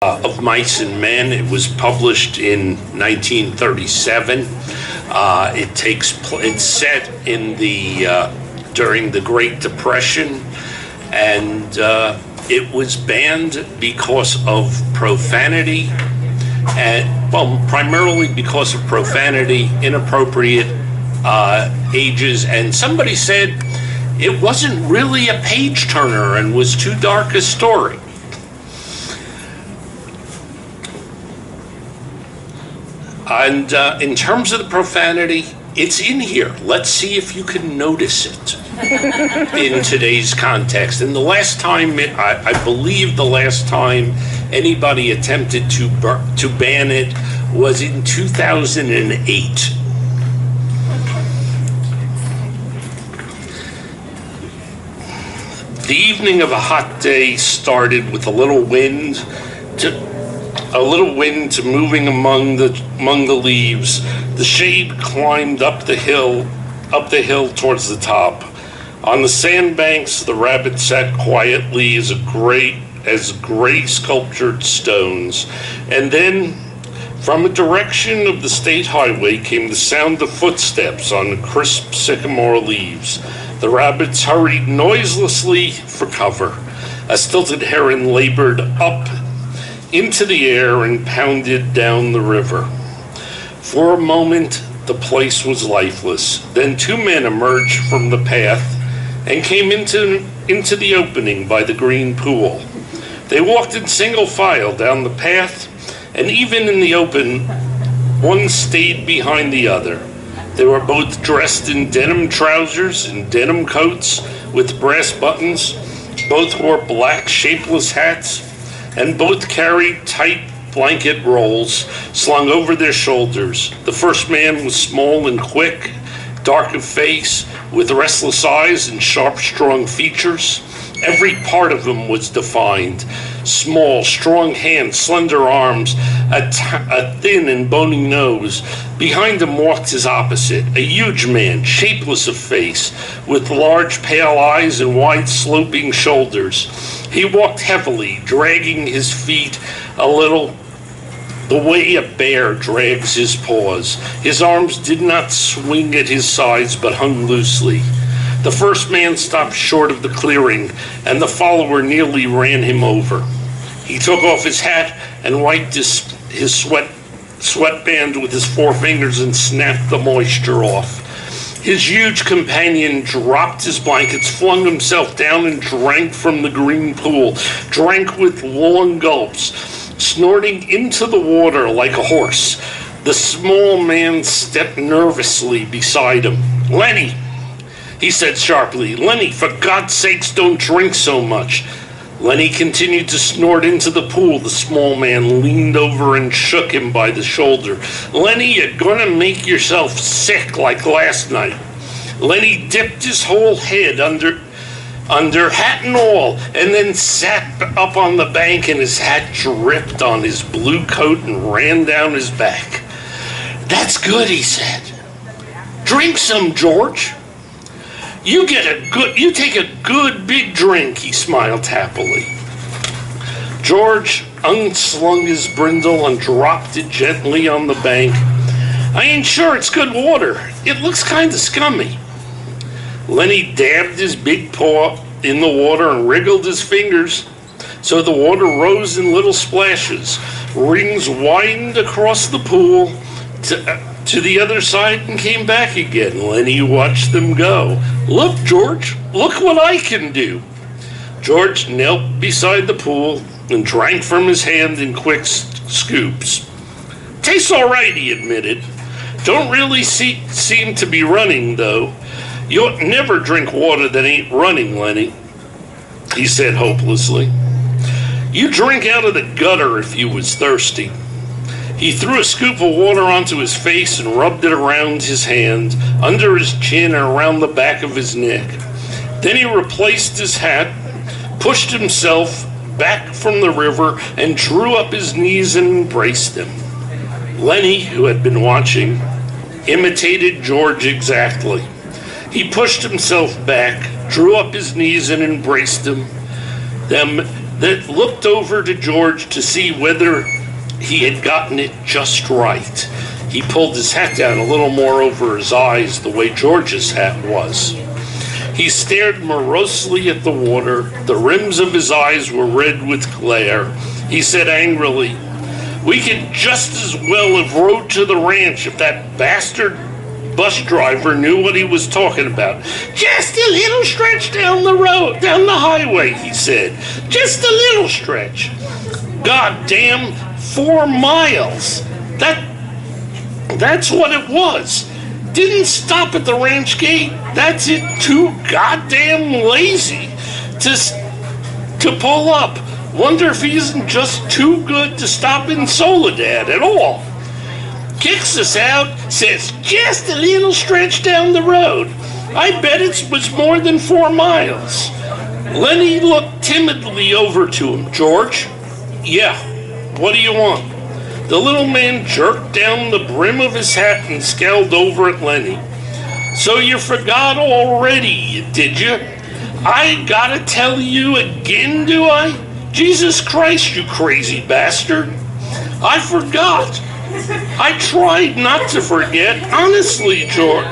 of Mice and Men. It was published in 1937. It's set in the during the Great Depression, and it was banned because of profanity, and primarily because of profanity, inappropriate ages, and somebody said it wasn't really a page turner and was too dark a story. And in terms of the profanity, it's in here. Let's see if you can notice it in today's context. And the last time, I believe the last time anybody attempted to ban it was in 2008. The evening of a hot day started with a little wind to moving among the leaves. The shade climbed up the hill towards the top. On the sandbanks, the rabbit sat quietly as gray sculptured stones. And then, from a direction of the state highway, came the sound of footsteps on the crisp sycamore leaves. The rabbits hurried noiselessly for cover. A stilted heron labored up into the air and pounded down the river. For a moment, the place was lifeless. Then two men emerged from the path and came into the opening by the green pool. They walked in single file down the path, and even in the open, one stayed behind the other. They were both dressed in denim trousers and denim coats with brass buttons. Both wore black, shapeless hats, and both carried tight blanket rolls slung over their shoulders. The first man was small and quick, dark of face, with restless eyes and sharp, strong features. Every part of him was defined. Small, strong hands, slender arms, a thin and bony nose. Behind him walked his opposite, a huge man, shapeless of face, with large pale eyes and wide sloping shoulders. He walked heavily, dragging his feet a little the way a bear drags his paws. His arms did not swing at his sides, but hung loosely. The first man stopped short of the clearing, and the follower nearly ran him over. He took off his hat and wiped his sweatband with his forefingers and snapped the moisture off. His huge companion dropped his blankets, flung himself down, and drank from the green pool, drank with long gulps, snorting into the water like a horse. The small man stepped nervously beside him. "Lenny," he said sharply. "Lenny, for God's sakes, don't drink so much." Lenny continued to snort into the pool. The small man leaned over and shook him by the shoulder. "Lenny, you're gonna make yourself sick like last night." Lenny dipped his whole head under hat and all, and then sat up on the bank, and his hat dripped on his blue coat and ran down his back. "That's good," he said. "Drink some, George. You take a good big drink," he smiled happily. George unslung his brindle and dropped it gently on the bank. "I ain't sure it's good water. It looks kind of scummy." Lenny dabbed his big paw in the water and wriggled his fingers so the water rose in little splashes. Rings widened across the pool to the other side and came back again. Lenny watched them go. "Look, George, look what I can do." George knelt beside the pool and drank from his hand in quick scoops. "Tastes all right," he admitted. "Don't really seem to be running, though. You ought never drink water that ain't running, Lenny," he said hopelessly. "You drink out of the gutter if you was thirsty." He threw a scoop of water onto his face and rubbed it around his hand, under his chin, and around the back of his neck. Then he replaced his hat, pushed himself back from the river, and drew up his knees and embraced him. Lenny, who had been watching, imitated George exactly. He pushed himself back, drew up his knees, and embraced them, that looked over to George to see whether he had gotten it just right. He pulled his hat down a little more over his eyes, the way George's hat was. He stared morosely at the water. The rims of his eyes were red with glare. He said angrily, "We could just as well have rode to the ranch if that bastard bus driver knew what he was talking about." "Just a little stretch down the road, down the highway," he said. "Just a little stretch." "God damn, 4 miles. That's what it was. Didn't stop at the ranch gate. That's it, too goddamn lazy to pull up. Wonder if he isn't just too good to stop in Soledad at all. Kicks us out, says just a little stretch down the road. I bet it was more than 4 miles. Lenny looked timidly over to him. "George?" "Yeah, what do you want?" The little man jerked down the brim of his hat and scowled over at Lenny. "So you forgot already, did you? I gotta tell you again, do I? Jesus Christ, you crazy bastard. I forgot. I tried not to forget. Honestly, George.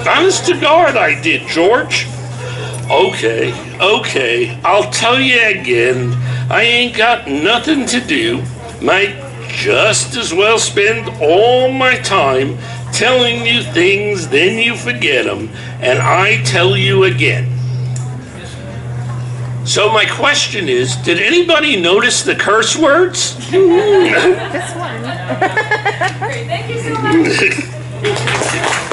Honest to God, I did, George." Okay, I'll tell you again. I ain't got nothing to do. Might just as well spend all my time telling you things, then you forget them, and I tell you again. So my question is, did anybody notice the curse words? This one. Great, thank you so much.